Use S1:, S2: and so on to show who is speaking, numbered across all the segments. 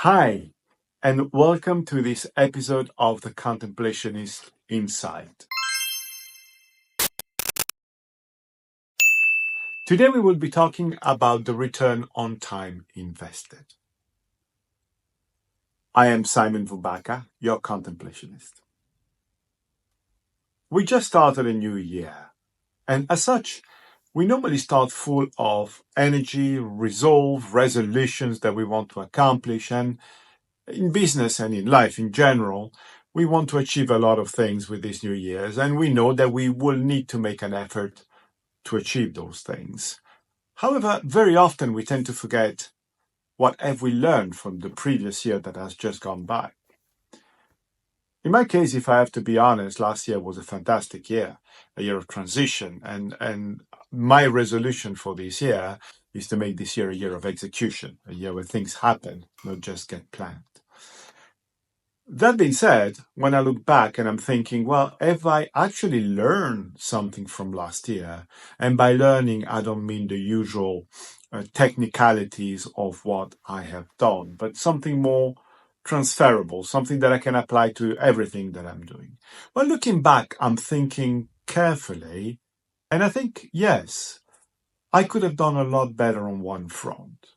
S1: Hi, and welcome to this episode of the Contemplationist Insight. Today we will be talking about the return on time invested. I am Simon Vumbaca, your Contemplationist. We just started a new year, and as such, we normally start full of energy, resolve, resolutions that we want to accomplish, and in business and in life in general, we want to achieve a lot of things with this new year's, and we know that we will need to make an effort to achieve those things. However, very often we tend to forget what have we learned from the previous year that has just gone by. In my case, if I have to be honest, last year was a fantastic year, a year of transition, and my resolution for this year is to make this year a year of execution, a year where things happen, not just get planned. That being said, when I look back and I'm thinking, well, have I actually learned something from last year? And by learning, I don't mean the usual technicalities of what I have done, but something more transferable, something that I can apply to everything that I'm doing. Well, looking back, I'm thinking carefully, and I think, yes, I could have done a lot better on one front.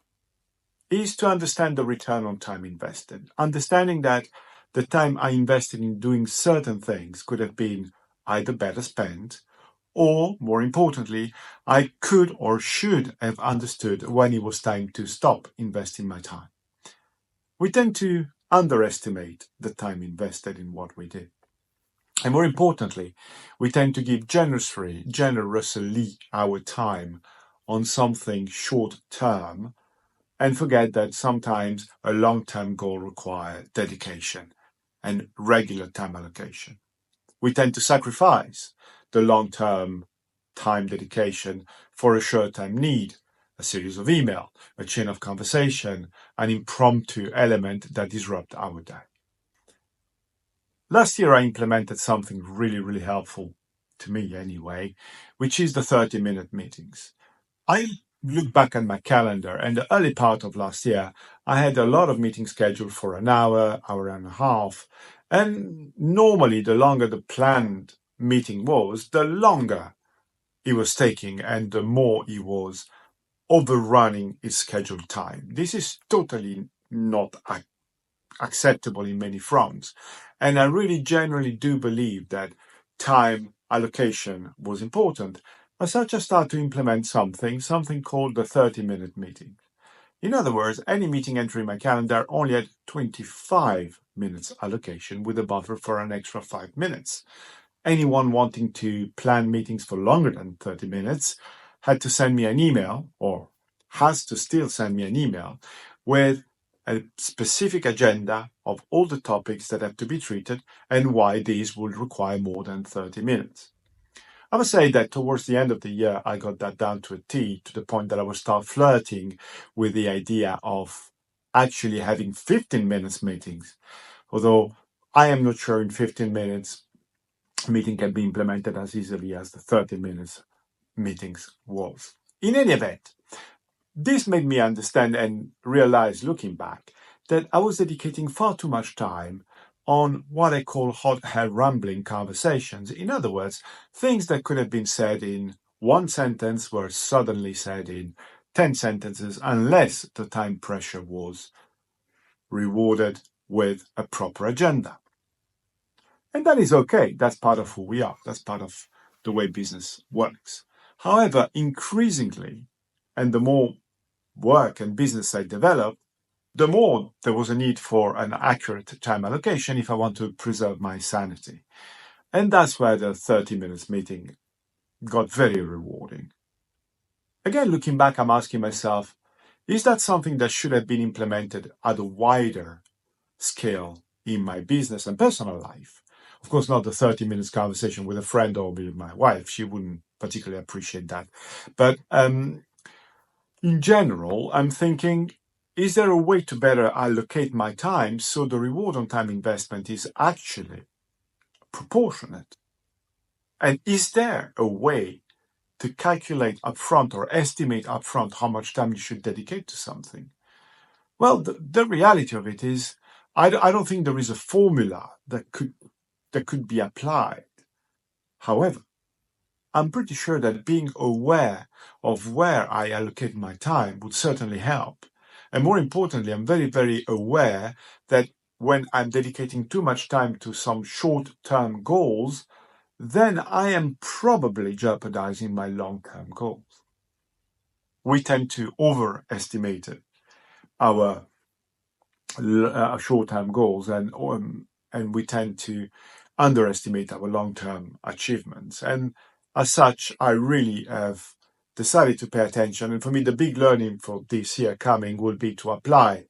S1: Is to understand the return on time invested, understanding that the time I invested in doing certain things could have been either better spent, or, more importantly, I could or should have understood when it was time to stop investing my time. We tend to underestimate the time invested in what we did. And more importantly, we tend to give generously our time on something short term and forget that sometimes a long-term goal requires dedication and regular time allocation. We tend to sacrifice the long-term time dedication for a short-term need, a series of email, a chain of conversation, an impromptu element that disrupt our day. Last year, I implemented something really helpful to me anyway, which is the 30-minute meetings. I look back at my calendar, and the early part of last year, I had a lot of meetings scheduled for an hour and a half. And normally, the longer the planned meeting was, the longer it was taking and the more it was overrunning its scheduled time. This is totally not acceptable in many fronts. And I really generally do believe that time allocation was important. As such, I started to implement something called the 30-minute meeting. In other words, any meeting entering my calendar only had 25 minutes allocation with a buffer for an extra 5 minutes. Anyone wanting to plan meetings for longer than 30 minutes had to send me an email, or has to still send me an email, with a specific agenda of all the topics that have to be treated and why these would require more than 30 minutes. I must say that towards the end of the year, I got that down to a T, to the point that I would start flirting with the idea of actually having 15 minutes meetings. Although I am not sure in 15 minutes meeting can be implemented as easily as the 30 minutes meetings was. In any event, this made me understand and realize, looking back, that I was dedicating far too much time on what I call hot air rambling conversations. In other words, things that could have been said in one sentence were suddenly said in 10 sentences unless the time pressure was rewarded with a proper agenda. And that is okay. That's part of who we are. That's part of the way business works. However, increasingly, and the more work and business I developed, the more there was a need for an accurate time allocation if I want to preserve my sanity. And that's where the 30 minutes meeting got very rewarding. Again, looking back, I'm asking myself, is that something that should have been implemented at a wider scale in my business and personal life? Of course, not the 30 minutes conversation with a friend or with my wife. She wouldn't particularly appreciate that. But in general, I'm thinking, is there a way to better allocate my time so the reward on time investment is actually proportionate? And is there a way to calculate upfront or estimate upfront how much time you should dedicate to something? Well, the reality of it is, I don't think there is a formula that could be applied. However, I'm pretty sure that being aware of where I allocate my time would certainly help. And more importantly, I'm very, very aware that when I'm dedicating too much time to some short-term goals, then I am probably jeopardizing my long-term goals. We tend to overestimate our short-term goals, and we tend to underestimate our long-term achievements. And as such, I really have decided to pay attention. And for me, the big learning for this year coming will be to apply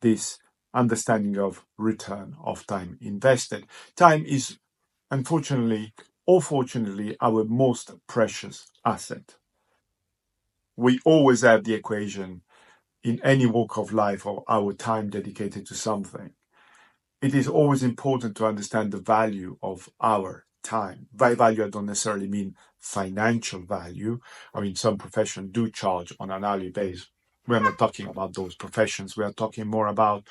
S1: this understanding of return of time invested. Time is, unfortunately or fortunately, our most precious asset. We always have the equation in any walk of life of our time dedicated to something. It is always important to understand the value of our time. By value, I don't necessarily mean financial value. I mean, some professions do charge on an hourly basis. We're not talking about those professions. We are talking more about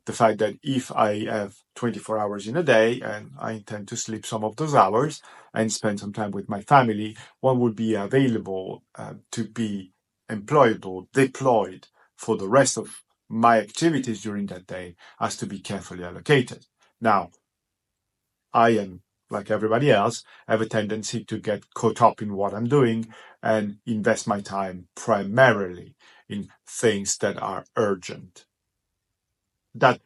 S1: the fact that if I have 24 hours in a day and I intend to sleep some of those hours and spend some time with my family, what would be available to be employed or deployed for the rest of my activities during that day has to be carefully allocated. Now, I am, like everybody else, have a tendency to get caught up in what I'm doing and invest my time primarily in things that are urgent. That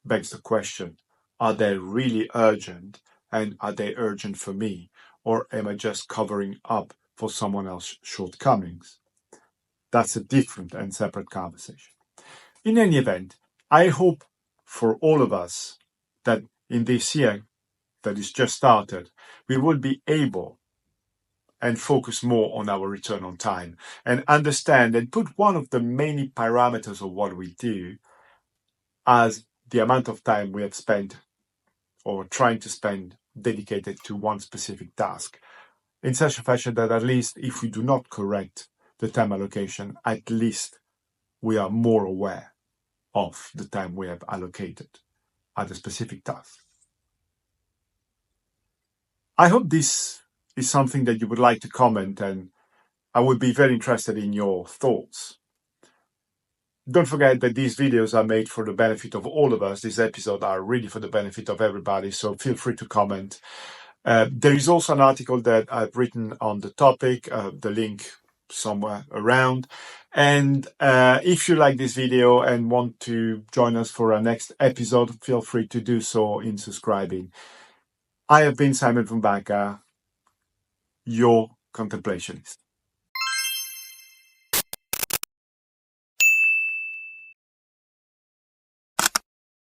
S1: begs the question, are they really urgent, and are they urgent for me, or am I just covering up for someone else's shortcomings? That's a different and separate conversation. In any event, I hope for all of us that in this year that is just started, we will be able and focus more on our return on time and understand and put one of the many parameters of what we do as the amount of time we have spent or trying to spend dedicated to one specific task, in such a fashion that at least if we do not correct the time allocation, at least we are more aware of the time we have allocated at a specific task. I hope this is something that you would like to comment, and I would be very interested in your thoughts. Don't forget that these videos are made for the benefit of all of us. These episodes are really for the benefit of everybody, so feel free to comment. There is also an article that I've written on the topic, the link somewhere around. And if you like this video and want to join us for our next episode, feel free to do so in subscribing. I have been Simon Vumbaca, your contemplationist.